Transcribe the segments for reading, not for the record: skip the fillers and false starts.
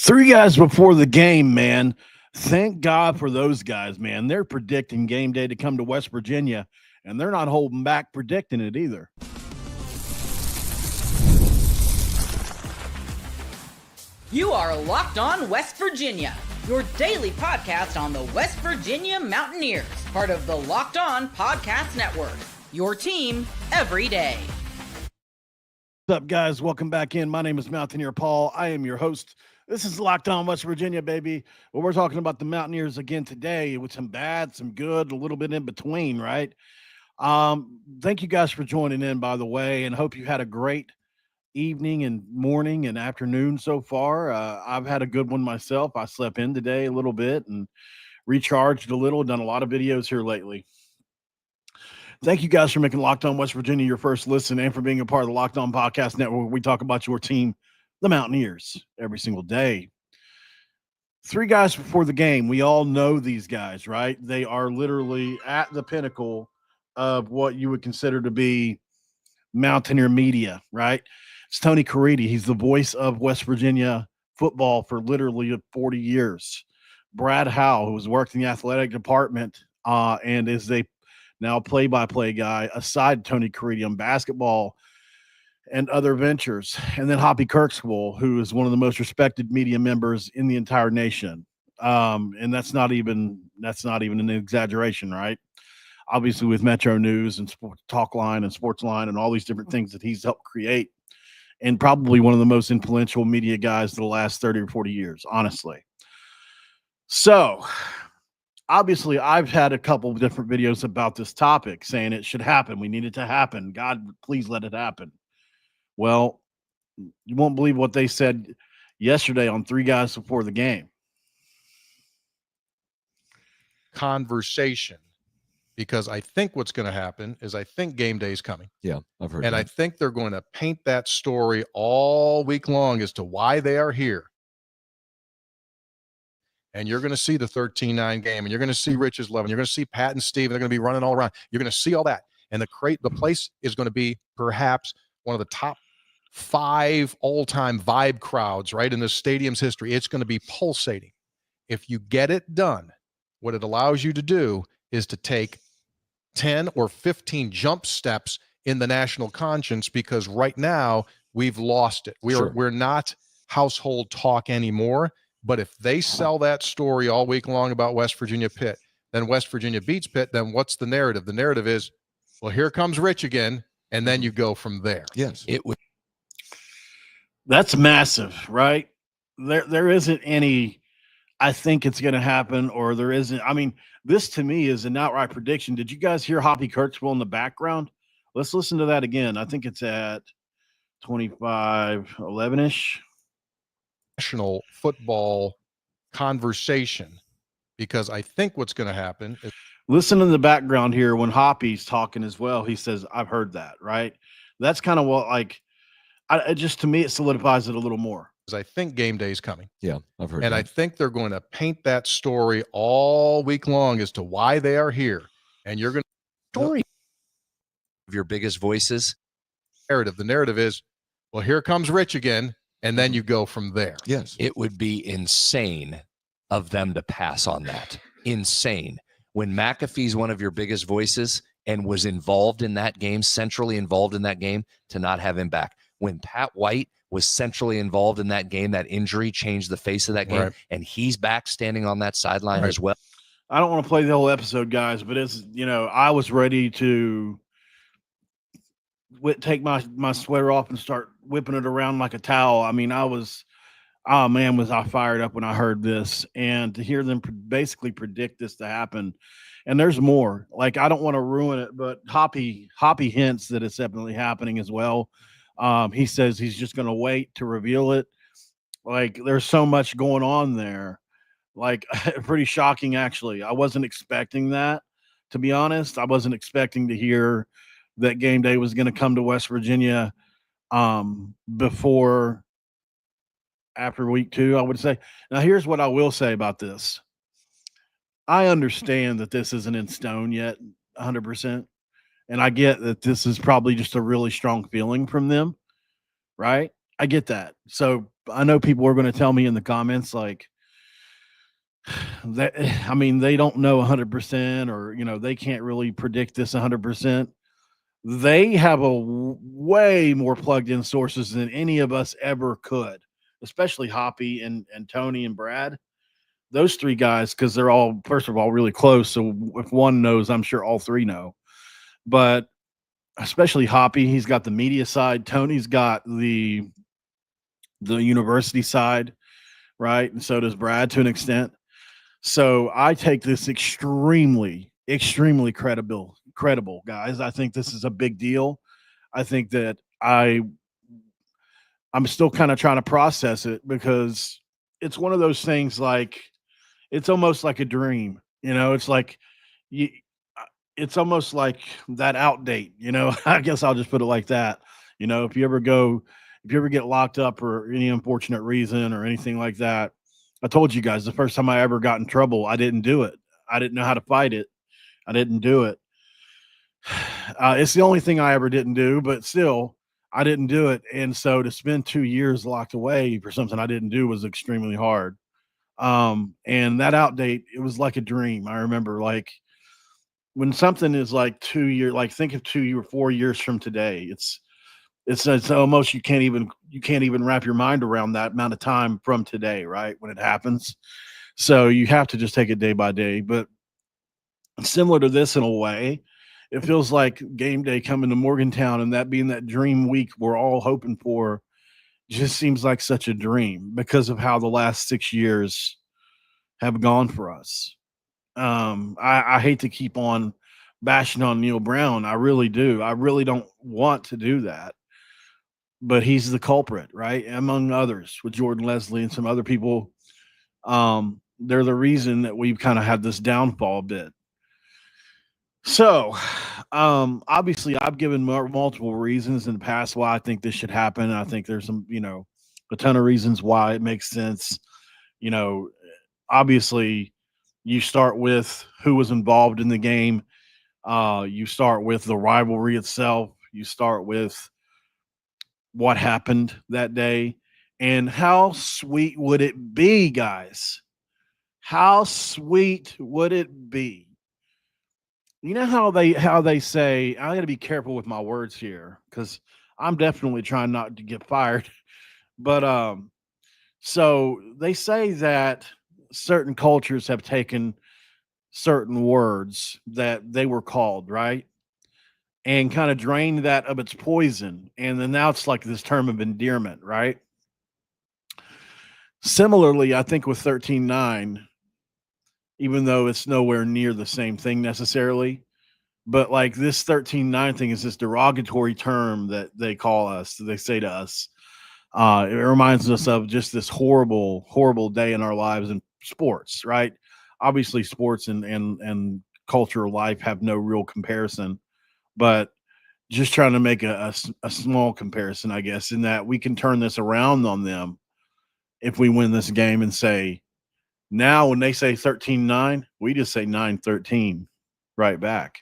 Three guys before the game, man. Thank God for those guys, man. They're predicting game day to come to West Virginia, and they're not holding back predicting it either. You are Locked On West Virginia, your daily podcast on the West Virginia Mountaineers, part of the Locked On Podcast Network, your team every day. What's up, guys? Welcome back in. My name is Mountaineer Paul. I am your host. This is Locked On West Virginia, baby. Well, we're talking about the Mountaineers again today with some bad, some good, a little bit in between, right? Thank you guys for joining in, by the way, and hope you had a great evening and morning and afternoon so far. I've had a good one myself. I slept in today a little bit and recharged a little, done a lot of videos here lately. Thank you guys for making Locked On West Virginia your first listen and for being a part of the Locked On Podcast Network. We talk about your team, the Mountaineers, every single day. Three guys before the game. We all know these guys, right? They are literally at the pinnacle of what you would consider to be Mountaineer media, right? It's Tony Caridi. He's the voice of West Virginia football for literally 40 years. Brad Howell, who has worked in the athletic department and is a now play-by-play guy aside Tony Caridi on basketball and other ventures. And then Hoppy Kercheval, who is one of the most respected media members in the entire nation. And that's not even an exaggeration, right? Obviously with Metro News and Sports Talkline and Sportsline and all these different things that he's helped create, and probably one of the most influential media guys of the last 30 or 40 years, honestly. So obviously I've had a couple of different videos about this topic saying it should happen. We need it to happen. God, please let it happen. Well, you won't believe what they said yesterday on Three Guys Before the Game. Conversation, because I think what's going to happen is I think game day is coming. Yeah, I've heard and that. I think they're going to paint that story all week long as to why they are here. And you're going to see the 13-9 game, and you're going to see Rich's 11. You're going to see Pat and Steve. They're going to be running all around. You're going to see all that. And the place is going to be perhaps one of the top 5 all-time vibe crowds, right, in the stadium's history. It's going to be pulsating. If you get it done, what it allows you to do is to take 10 or 15 jump steps in the national conscience, because right now we've lost it. We're not household talk anymore. But if they sell that story all week long about West Virginia Pitt, then West Virginia beats Pitt, then what's the narrative? The narrative is, well, here comes Rich again, and then you go from there. Yes. That's massive, right? There isn't any, I think it's going to happen, or there isn't. I mean, this to me is an outright prediction. Did you guys hear Hoppy Kercheval in the background? Let's listen to that again. I think it's at 25:11-ish. National football conversation, because I think what's going to happen is, listen in the background here when Hoppy's talking as well. He says, I've heard that, right? That's kind of what, like, to me, it solidifies it a little more. I think game day is coming. Yeah, I've heard and that. I think they're going to paint that story all week long as to why they are here. And you're going to Story of your biggest voices. narrative. The narrative is, well, here comes Rich again, and then you go from there. Yes. It would be insane of them to pass on that. Insane. When McAfee's one of your biggest voices and was involved in that game, centrally involved in that game, to not have him back. When Pat White was centrally involved in that game, that injury changed the face of that game, Right. and he's back standing on that sideline as well. I don't want to play the whole episode, guys, but it's, I was ready to take my sweater off and start whipping it around like a towel. I mean, was I fired up when I heard this, and to hear them basically predict this to happen. And there's more. Like, I don't want to ruin it, but Hoppy hints that it's definitely happening as well. He says he's just going to wait to reveal it. Like, there's so much going on there. Like, pretty shocking, actually. I wasn't expecting that, to be honest. I wasn't expecting to hear that game day was going to come to West Virginia after week 2, I would say. Now, here's what I will say about this. I understand that this isn't in stone yet, 100%. And I get that this is probably just a really strong feeling from them, right? I get that. So I know people are going to tell me in the comments like that. I mean, they don't know 100%, or they can't really predict this 100%. They have a way more plugged in sources than any of us ever could, especially Hoppy and Tony and Brad. Those three guys, because they're all, first of all, really close. So if one knows, I'm sure all three know. But especially Hoppy, he's got the media side. Tony's got the university side, right? And so does Brad to an extent. So I take this extremely, extremely credible, guys. I think this is a big deal. I think that I'm still kind of trying to process it, because it's one of those things, like, it's almost like a dream. It's like it's almost like that outdate, I guess I'll just put it like that. If you ever get locked up for any unfortunate reason or anything like that, I told you guys the first time I ever got in trouble, I didn't do it. I didn't know how to fight it. I didn't do it. It's the only thing I ever didn't do, but still, I didn't do it. And so to spend 2 years locked away for something I didn't do was extremely hard. And that outdate, it was like a dream. I remember, like, when something is like 2 years, like, think of 2 or 4 years from today, it's almost, you can't even wrap your mind around that amount of time from today, right? When it happens. So you have to just take it day by day. But similar to this in a way, it feels like game day coming to Morgantown and that being that dream week we're all hoping for just seems like such a dream because of how the last 6 years have gone for us. I hate to keep on bashing on Neil Brown. I really do. I really don't want to do that. But he's the culprit, right? Among others, with Jordan Leslie and some other people. They're the reason that we've kind of had this downfall a bit. So, obviously, I've given multiple reasons in the past why I think this should happen. I think there's some, a ton of reasons why it makes sense. Obviously, you start with who was involved in the game. You start with the rivalry itself. You start with what happened that day. And how sweet would it be, guys? How sweet would it be? You know how they say, I got to be careful with my words here, because I'm definitely trying not to get fired. But so they say that certain cultures have taken certain words that they were called, right? And kind of drained that of its poison. And then now it's like this term of endearment, right? Similarly, I think with 13-9, even though it's nowhere near the same thing necessarily, but like this 13-9 thing is this derogatory term that they call us, that they say to us. It reminds us of just this horrible, horrible day in our lives in sports, right? Obviously, sports and cultural life have no real comparison, but just trying to make a small comparison, I guess, in that we can turn this around on them if we win this game and say, now when they say 13-9, we just say 9-13 right back.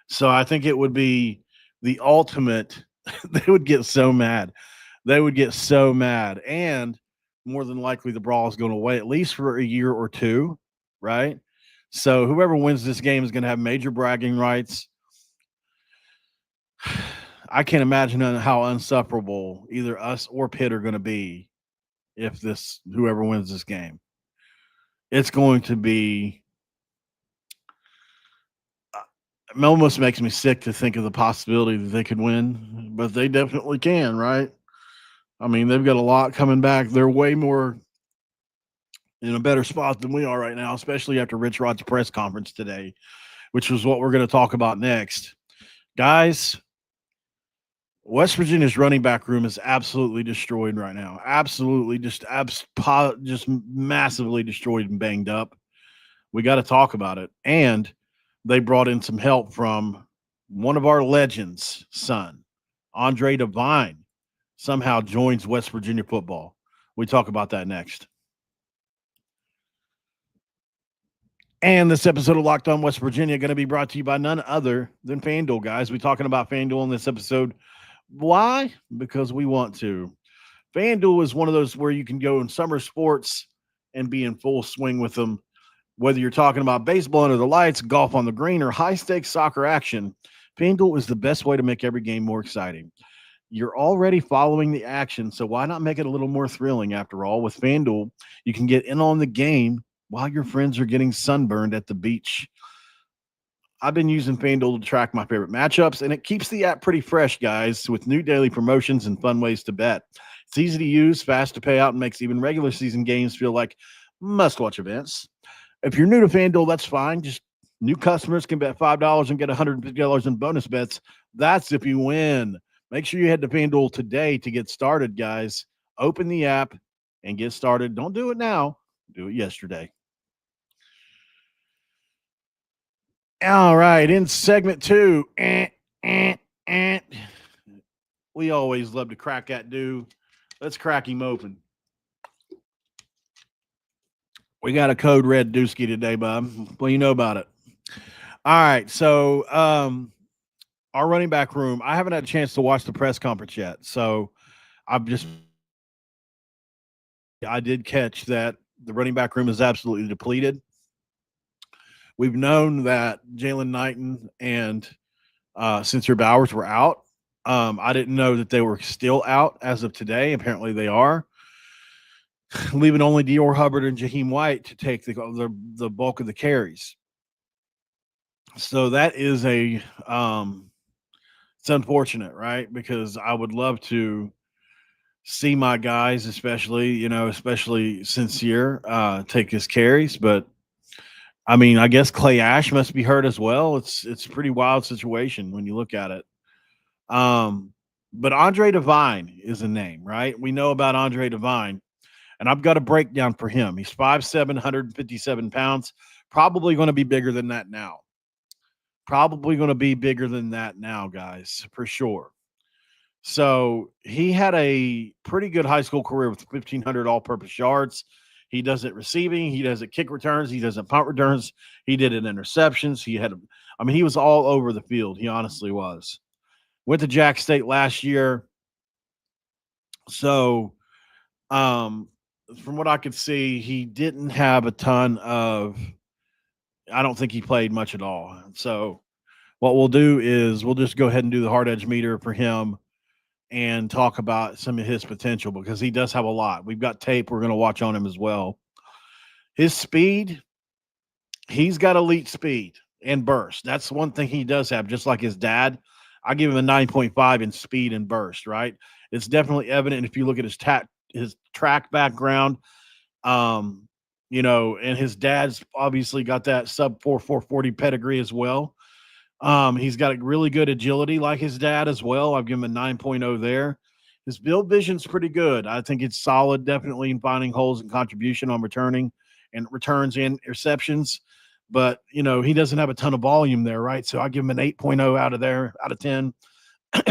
So I think it would be the ultimate. They would get so mad. They would get so mad. And more than likely, the Brawl is going to wait at least for a year or two, right? So whoever wins this game is going to have major bragging rights. I can't imagine how insufferable either us or Pitt are going to be if whoever wins this game. It's going to be, it almost makes me sick to think of the possibility that they could win, but they definitely can, right? I mean, they've got a lot coming back. They're way more in a better spot than we are right now, especially after Rich Rod's press conference today, which was what we're going to talk about next. Guys, West Virginia's running back room is absolutely destroyed right now. Absolutely, just massively destroyed and banged up. We got to talk about it. And they brought in some help from one of our legends' son, Andre Devine, somehow joins West Virginia football. We talk about that next. And this episode of Locked On West Virginia going to be brought to you by none other than FanDuel, guys. We're talking about FanDuel in this episode. Why? Because we want to. FanDuel is one of those where you can go in summer sports and be in full swing with them. Whether you're talking about baseball under the lights, golf on the green, or high stakes soccer action, FanDuel is the best way to make every game more exciting. You're already following the action, so why not make it a little more thrilling? After all, with FanDuel, you can get in on the game while your friends are getting sunburned at the beach. I've been using FanDuel to track my favorite matchups, and it keeps the app pretty fresh, guys, with new daily promotions and fun ways to bet. It's easy to use, fast to pay out, and makes even regular season games feel like must-watch events. If you're new to FanDuel, that's fine. Just new customers can bet $5 and get $150 in bonus bets. That's if you win. Make sure you head to FanDuel today to get started, guys. Open the app and get started. Don't do it now. Do it yesterday. All right, in segment 2, we always love to crack that dude. Let's crack him open. We got a code red dooski today, Bob. Well, you know about it. All right, so our running back room, I haven't had a chance to watch the press conference yet, so I did catch that the running back room is absolutely depleted. We've known that Jalen Knighton and Sincere Bowers were out. I didn't know that they were still out as of today. Apparently they are. Leaving only Dior Hubbard and Jaheim White to take the bulk of the carries. So that is it's unfortunate, right? Because I would love to see my guys, especially Sincere, take his carries, but I mean, I guess Clay Ash must be hurt as well. It's a pretty wild situation when you look at it. But Andre Devine is a name, right? We know about Andre Devine, and I've got a breakdown for him. He's 5'7", 157 pounds, probably going to be bigger than that now. Guys, for sure. So he had a pretty good high school career with 1,500 all-purpose yards. He does it receiving. He does it kick returns. He does it punt returns. He did it interceptions. He was all over the field. He honestly was. Went to Jack State last year. So, from what I could see, he didn't have a ton of – I don't think he played much at all. So, what we'll do is we'll just go ahead and do the hard edge meter for him and talk about some of his potential because he does have a lot. We've got tape we're going to watch on him as well. His speed, he's got elite speed and burst. That's one thing he does have, just like his dad. I give him a 9.5 in speed and burst, right? It's definitely evident if you look at his track background, and his dad's obviously got that sub 4.40 pedigree as well. He's got a really good agility like his dad as well. I've given him a 9.0 there. His build vision's pretty good. I think it's solid, definitely in finding holes and contribution on returns and receptions. But, he doesn't have a ton of volume there, right? So I give him an 8.0 out of 10.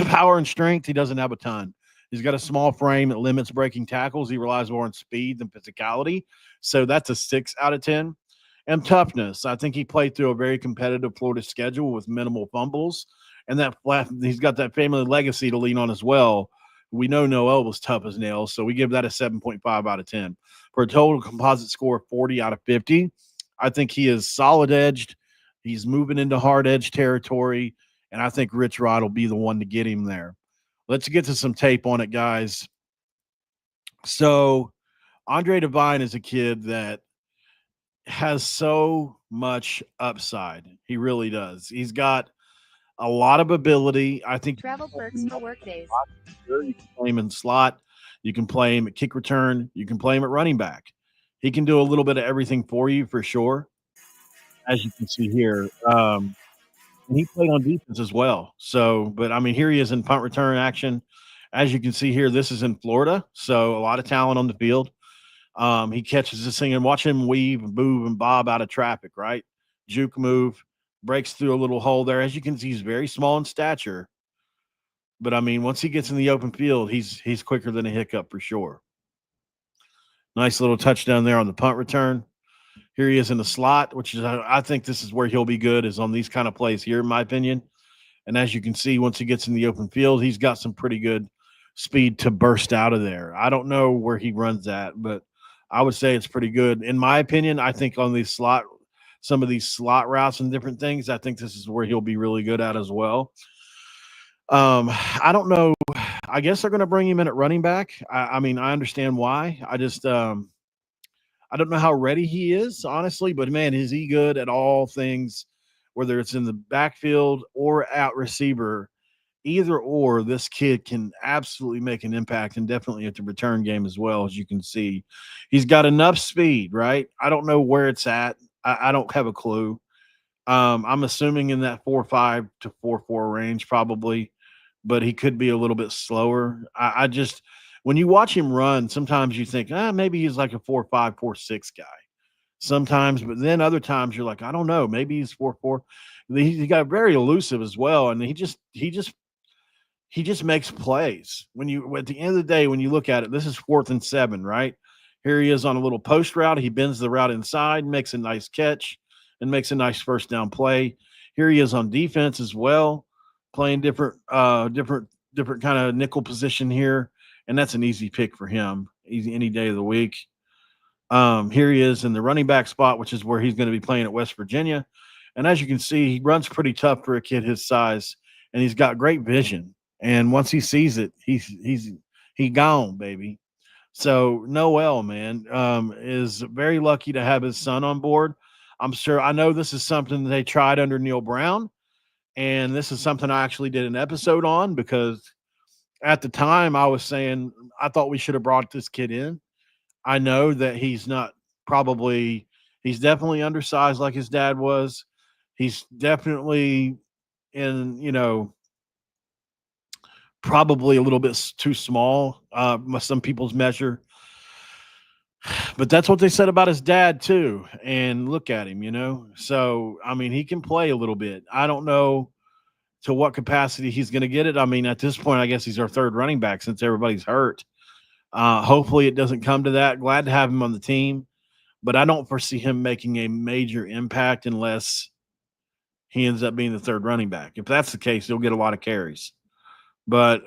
Power and strength, he doesn't have a ton. He's got a small frame that limits breaking tackles. He relies more on speed than physicality. So that's a 6 out of 10. And toughness. I think he played through a very competitive Florida schedule with minimal fumbles. And he's got that family legacy to lean on as well. We know Noel was tough as nails, so we give that a 7.5 out of 10. For a total composite score of 40 out of 50, I think he is solid edged. He's moving into hard edge territory, and I think Rich Rod will be the one to get him there. Let's get to some tape on it, guys. So Andre Devine is a kid that has so much upside. He really does. He's got a lot of ability. I think travel perks for work days. You can play him in slot. You can play him at kick return. You can play him at running back. He can do a little bit of everything for you for sure. As you can see here. And he played on defense as well. So, but I mean, here he is in punt return action. As you can see here, this is in Florida. So a lot of talent on the field. He catches this thing and watch him weave and move and bob out of traffic, right? Juke move, breaks through a little hole there. As you can see, he's very small in stature. But, I mean, once he gets in the open field, he's quicker than a hiccup for sure. Nice little touchdown there on the punt return. Here he is in the slot, which is I think this is where he'll be good, is on these kind of plays here, in my opinion. And as you can see, once he gets in the open field, he's got some pretty good speed to burst out of there. I don't know where he runs at, but I would say it's pretty good. In my opinion, I think on some of these slot routes and different things, I think this is where he'll be really good at as well. I don't know. I guess they're going to bring him in at running back. I mean, I understand why. I just, I don't know how ready he is, honestly, but man, is he good at all things, whether it's in the backfield or out receiver, either or, this kid can absolutely make an impact, and definitely at the return game as well. As you can see, he's got enough speed, right? I don't know where it's at. I don't have a clue. I'm assuming in that 4.5 to 4.4 range, probably, but he could be a little bit slower. I just, when you watch him run, sometimes you think, maybe he's like a 4.5, 4.6 guy. Sometimes, but then other times you're like, I don't know, maybe he's 4.4. He got very elusive as well, and he just makes plays. When you, at the end of the day, when you look at it, this is 4th and 7, right? Here he is on a little post route. He bends the route inside, makes a nice catch, and makes a nice first down play. Here he is on defense as well, playing different kind of nickel position here, and that's an easy pick for him, easy any day of the week. Here he is in the running back spot, which is where he's going to be playing at West Virginia. And as you can see, he runs pretty tough for a kid his size, and he's got great vision. And once he sees it, he gone, baby. So Noel, man, is very lucky to have his son on board. I know this is something they tried under Neil Brown, and this is something I actually did an episode on, because at the time I was saying I thought we should have brought this kid in. I know that he's definitely undersized like his dad was. He's definitely in, probably a little bit too small, some people's measure. But that's what they said about his dad too. And look at him. So, I mean, he can play a little bit. I don't know to what capacity he's going to get it. I mean, at this point, I guess he's our third running back since everybody's hurt. Hopefully it doesn't come to that. Glad to have him on the team, but I don't foresee him making a major impact unless he ends up being the third running back. If that's the case, he'll get a lot of carries. But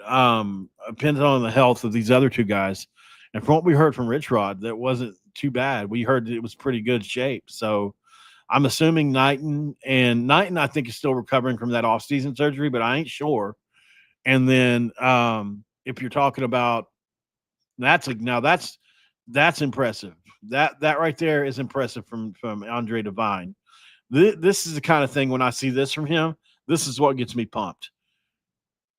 depends on the health of these other two guys. And from what we heard from Rich Rod, that wasn't too bad. We heard that it was pretty good shape. So I'm assuming Knighton, I think, is still recovering from that offseason surgery, but I ain't sure. And then if you're talking about that's impressive. That right there is impressive from Andre Devine. This is the kind of thing, when I see this from him, this is what gets me pumped.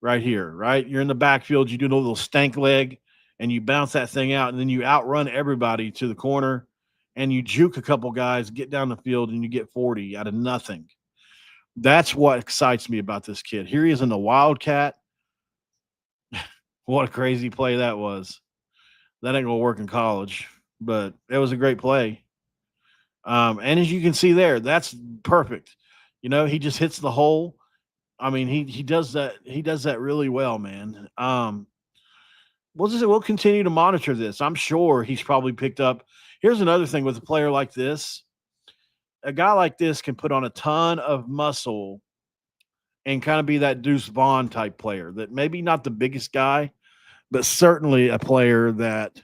Right here, right? You're in the backfield, you do a little stank leg, and you bounce that thing out, and then you outrun everybody to the corner, and you juke a couple guys, get down the field, and you get 40 out of nothing. That's what excites me about this kid. Here he is in the Wildcat. What a crazy play that was. That ain't gonna work in college, but it was a great play. And as you can see there, that's perfect. He just hits the hole. I mean, he does that. He does that really well, man. We'll continue to monitor this. I'm sure he's probably picked up. Here's another thing with a player like this. A guy like this can put on a ton of muscle and kind of be that Deuce Vaughn type player, that maybe not the biggest guy, but certainly a player that,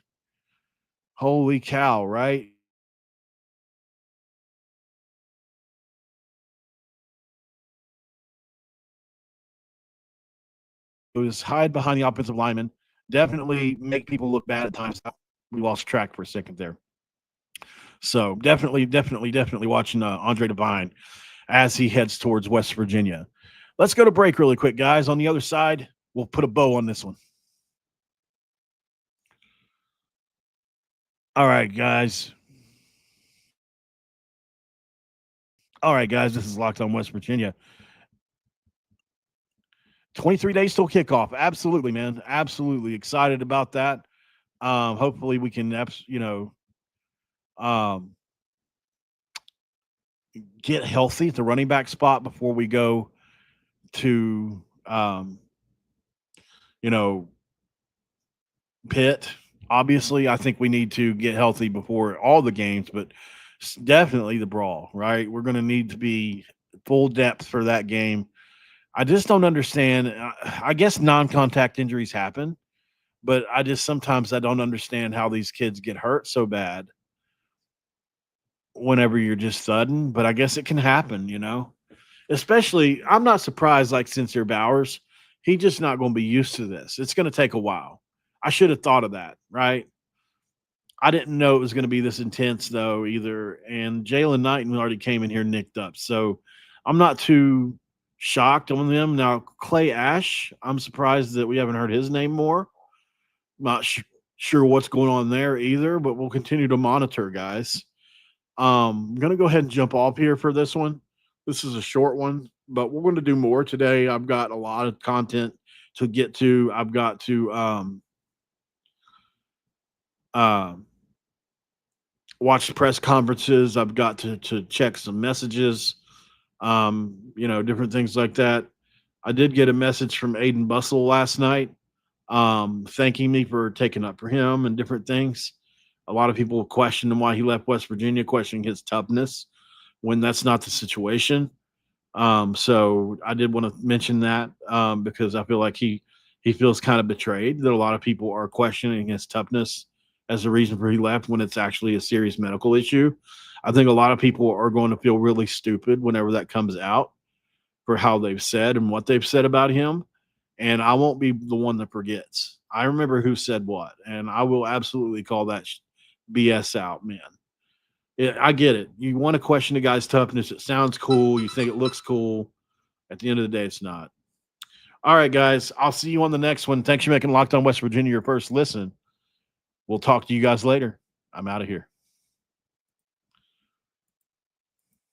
holy cow, right? It was hide behind the offensive lineman, definitely make people look bad at times. We lost track for a second there. So definitely watching Andre Devine as he heads towards West Virginia. Let's go to break really quick, guys. On the other side, we'll put a bow on this one. All right, guys. This is Locked On West Virginia. 23 days till kickoff. Absolutely, man. Absolutely excited about that. Hopefully we can, get healthy at the running back spot before we go to, Pitt. Obviously, I think we need to get healthy before all the games, but definitely the Brawl, right? We're going to need to be full depth for that game. I just don't understand. I guess non-contact injuries happen. But I just sometimes I don't understand how these kids get hurt so bad whenever you're just thudding. But I guess it can happen, you know. Especially, I'm not surprised. Like Sincere Bowers, he's just not going to be used to this. It's going to take a while. I should have thought of that, right? I didn't know it was going to be this intense though either. And Jalen Knighton already came in here nicked up, so I'm not too shocked on them. Now Clay Ash, I'm surprised that we haven't heard his name more. Not sure what's going on there either, but we'll continue to monitor, guys. I'm gonna go ahead and jump off here for this one. This is a short one, but we're going to do more today. I've got a lot of content to get to. I've got to watch press conferences. I've got to check some messages, different things like that. I did get a message from Aiden Bustle last night, thanking me for taking up for him and different things. A lot of people questioned him why he left West Virginia, questioning his toughness when that's not the situation. So I did want to mention that because I feel like he feels kind of betrayed that a lot of people are questioning his toughness as the reason for he left when it's actually a serious medical issue. I think a lot of people are going to feel really stupid whenever that comes out for how they've said and what they've said about him. And I won't be the one that forgets. I remember who said what, and I will absolutely call that BS out, man. I get it. You want to question a guy's toughness. It sounds cool. You think it looks cool. At the end of the day, it's not. All right, guys. I'll see you on the next one. Thanks for making Locked On West Virginia your first listen. We'll talk to you guys later. I'm out of here.